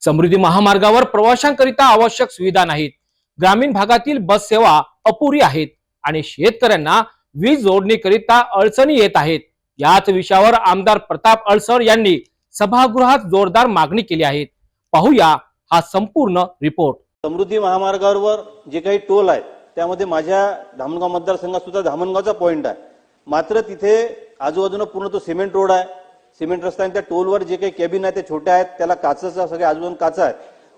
समृद्धी महामार्गावर प्रवाशांकरिता आवश्यक सुविधा नाहीत। ग्रामीण भागातील बस सेवा अपुरी आहेत आणि शेतकऱ्यांना वीज जोडणीकरिता अडचणी येत आहेत। याच विषयावर आमदार प्रताप अळसर यांनी सभागृहात जोरदार मागणी केली आहे। पाहूया हा संपूर्ण रिपोर्ट। समृद्धी महामार्गावर जे काही टोल आहे त्यामध्ये माझ्या धामणगाव मतदारसंघात सुद्धा धामणगावचा पॉइंट आहे, मात्र तिथे आजूबाजूला पूर्ण तो सिमेंट रोड आहे, सिमेंट रस्ता आहे। त्या टोलवर जे काही केबिन आहे ते छोटे आहेत, त्याला काचेचा सगळे आजूबाजूला काचा आहे,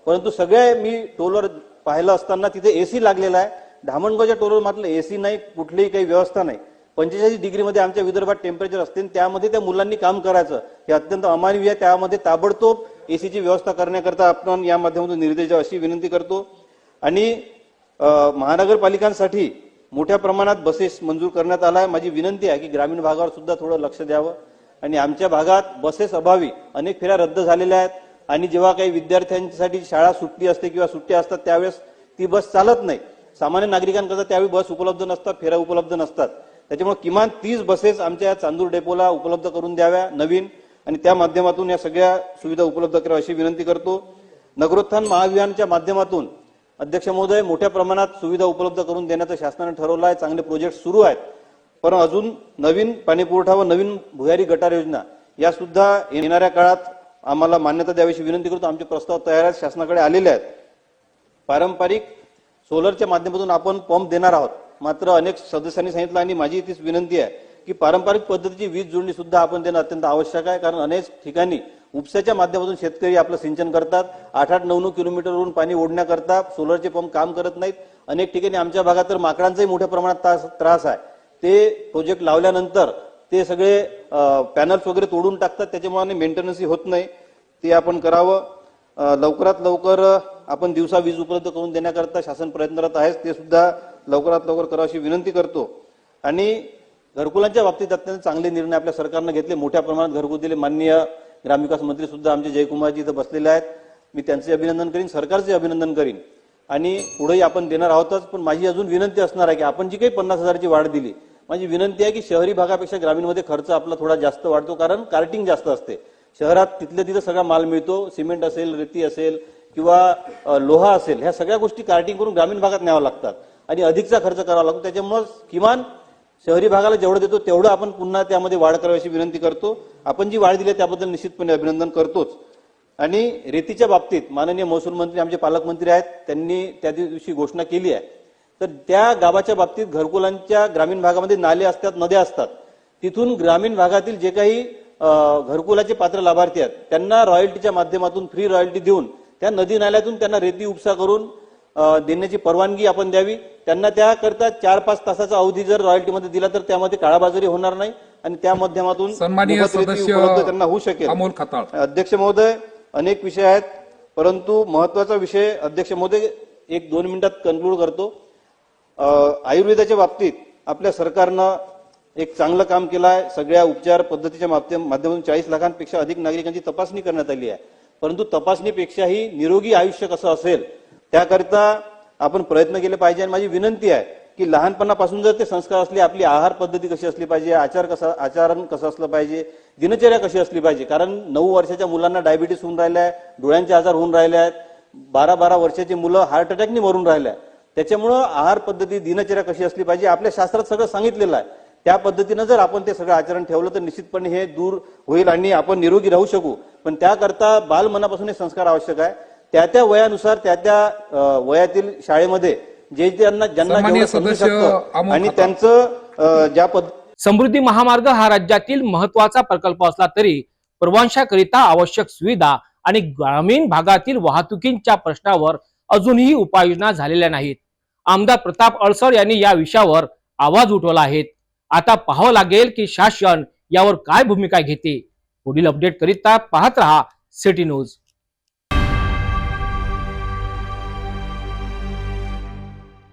परंतु सगळे मी टोलवर पाहिलं असताना तिथे एसी लागलेला आहे। धामणगावच्या टोलवर मात्र एसी नाही, कुठलीही काही व्यवस्था नाही। 45 डिग्रीमध्ये आमच्या विदर्भात टेम्परेचर असते, त्यामध्ये त्या मुलांनी काम करायचं हे अत्यंत अमानवीय आहे। त्यामध्ये ताबडतोब एसीची व्यवस्था करण्याकरता आपण या माध्यमातून निर्देश द्यावा अशी विनंती करतो। आणि महानगरपालिकांसाठी मोठ्या प्रमाणात बसेस मंजूर करण्यात आला आहे। माझी विनंती आहे की ग्रामीण भागावर सुद्धा थोडं लक्ष द्यावं। आणि आमच्या भागात बसेस अभावी अनेक फेऱ्या रद्द झालेल्या आहेत आणि जेव्हा काही विद्यार्थ्यांसाठी शाळा सुट्टी असते किंवा सुट्टी असतात त्यावेळेस ती बस चालत नाही। सामान्य नागरिकांकरता त्यावेळी बस उपलब्ध नसतात, फेऱ्या उपलब्ध नसतात। त्याच्यामुळे किमान 30 बसेस आमच्या चांदूर डेपोला उपलब्ध करून द्याव्या नवीन, आणि त्या माध्यमातून या सगळ्या सुविधा उपलब्ध कराव्या अशी विनंती करतो। नगरोत्थान महाअभियानाच्या माध्यमातून अध्यक्ष महोदय मोठ्या प्रमाणात सुविधा उपलब्ध करून देण्याचं शासनाने ठरवलं आहे। चांगले प्रोजेक्ट सुरू आहेत, पण अजून नवीन पाणीपुरवठा व नवीन भुयारी गटार योजना या सुद्धा येणाऱ्या काळात आम्हाला मान्यता द्यावी अशी विनंती करतो। आमचे प्रस्ताव तयार आहेत, शासनाकडे आलेले आहेत। पारंपरिक सोलरच्या माध्यमातून आपण पंप देणार आहोत, मात्र अनेक सदस्यांनी सांगितलं आणि माझी तीच विनंती आहे की पारंपरिक पद्धतीची वीज जोडणी सुद्धा आपण देणं अत्यंत आवश्यक आहे। कारण अनेक ठिकाणी उपसाच्या माध्यमातून शेतकरी आपलं सिंचन करतात, 8-8, 9-9 किलोमीटरवरून पाणी ओढण्याकरता सोलरचे पंप काम करत नाहीत। अनेक ठिकाणी आमच्या भागात तर माकडांचाही मोठ्या प्रमाणात त्रास आहे। ते प्रोजेक्ट लावल्यानंतर ते सगळे पॅनल्स वगैरे तोडून टाकतात, त्याच्यामुळे मेंटेनन्स होत नाही। ते आपण करावं। लवकरात लवकर आपण दिवसा वीज उपलब्ध करून देण्याकरता शासन प्रयत्नरत आहे, ते सुद्धा लवकरात लवकर करावं अशी विनंती करतो। आणि घरकुलांच्या बाबतीत अत्यंत चांगले निर्णय आपल्या सरकारने घेतले, मोठ्या प्रमाणात घरकुल दिले। माननीय ग्रामविकास मंत्री सुद्धा आमचे जयकुमारजी इथं बसलेले आहेत, मी त्यांचे अभिनंदन करीन, सरकारचे अभिनंदन करीन आणि पुढेही आपण देणार आहोतच। पण माझी अजून विनंती असणार आहे की आपण जी काही 50,000ची वाढ दिली, माझी विनंती आहे की शहरी भागापेक्षा ग्रामीणमध्ये खर्च आपला थोडा जास्त वाढतो, कारण कार्टिंग जास्त असते। शहरात तिथल्या तिथं सगळा माल मिळतो, सिमेंट असेल, रेती असेल किंवा लोहा असेल, ह्या सगळ्या गोष्टी कार्टिंग करून ग्रामीण भागात न्याव्या लागतात आणि अधिकचा खर्च करावा लागतो। त्याच्यामुळे किमान शहरी भागाला जेवढं देतो तेवढं आपण पुन्हा त्यामध्ये वाढ करावी अशी विनंती करतो। आपण जी वाढ दिली त्याबद्दल निश्चितपणे अभिनंदन करतोच। आणि रेतीच्या बाबतीत माननीय महसूल मंत्री आमचे पालकमंत्री आहेत, त्यांनी त्या दिवशी घोषणा केली आहे, तर त्या गावाच्या बाबतीत घरकुलांच्या ग्रामीण भागामध्ये नाले असतात, नद्या असतात, तिथून ग्रामीण भागातील जे काही घरकुलाचे पात्र लाभार्थी आहेत त्यांना रॉयल्टीच्या माध्यमातून फ्री रॉयल्टी देऊन त्या नदी नाल्यातून त्यांना रेती उपसा करून देण्याची परवानगी आपण द्यावी। त्यांना त्याकरता 4-5 तासाचा अवधी जर रॉयल्टीमध्ये दिला तर त्यामध्ये काळाबाजारी होणार नाही आणि त्या माध्यमातून सन्माननीय सदस्य उपलब्ध त्यांना होऊ शकेल। अमोल खताळ। अध्यक्ष महोदय, अनेक विषय आहेत, परंतु महत्वाचा विषय अध्यक्ष महोदय 1-2 मिनिटात कन्क्लूड करतो। आयुर्वेदाच्या बाबतीत आपल्या सरकारनं एक चांगलं काम केलं आहे। सगळ्या उपचार पद्धतीच्या माध्यमातून 40 लाखांपेक्षा अधिक नागरिकांची तपासणी करण्यात आली आहे, परंतु तपासणीपेक्षाही निरोगी आयुष्य कसं असेल त्याकरिता आपण प्रयत्न केले पाहिजे। आणि माझी विनंती आहे की लहानपणापासून जर ते संस्कार असले, आपली आहार पद्धती कशी असली पाहिजे, आचरण कसं असलं पाहिजे, दिनचर्या कशी असली पाहिजे, कारण 9 वर्षाच्या मुलांना डायबिटीस होऊन राहिल्या आहे, डोळ्यांचे आजार होऊन राहिले आहेत, 12-12 वर्षाची मुलं हार्ट अटॅकने मरून राहिले आहेत। त्याच्यामुळं आहार पद्धती, दिनचर्या कशी असली पाहिजे आपल्या शास्त्रात सगळं सांगितलेलं आहे। त्या पद्धतीनं जर आपण ते सगळं आचरण ठेवलं तर निश्चितपणे हे दूर होईल आणि आपण निरोगी राहू शकू। पण त्याकरता बालमनापासून हे संस्कार आवश्यक आहे। त्या वयानुसार त्या वयातील शाळेमध्ये ज्यांना आणि त्यांचं ज्या समृद्धी महामार्ग हा राज्यातील महत्वाचा प्रकल्प असला तरी प्रवाशांकरिता आवश्यक सुविधा आणि ग्रामीण भागातील वाहतुकीच्या प्रश्नावर अजूनही उपाययोजना झालेल्या नाहीत। आमदार प्रताप अळसर यांनी या विषयावर आवाज उठवला आहे। आता पाहावं लागेल की शासन यावर काय भूमिका घेते। पुढील अपडेट करिता पाहत रहा सिटी न्यूज।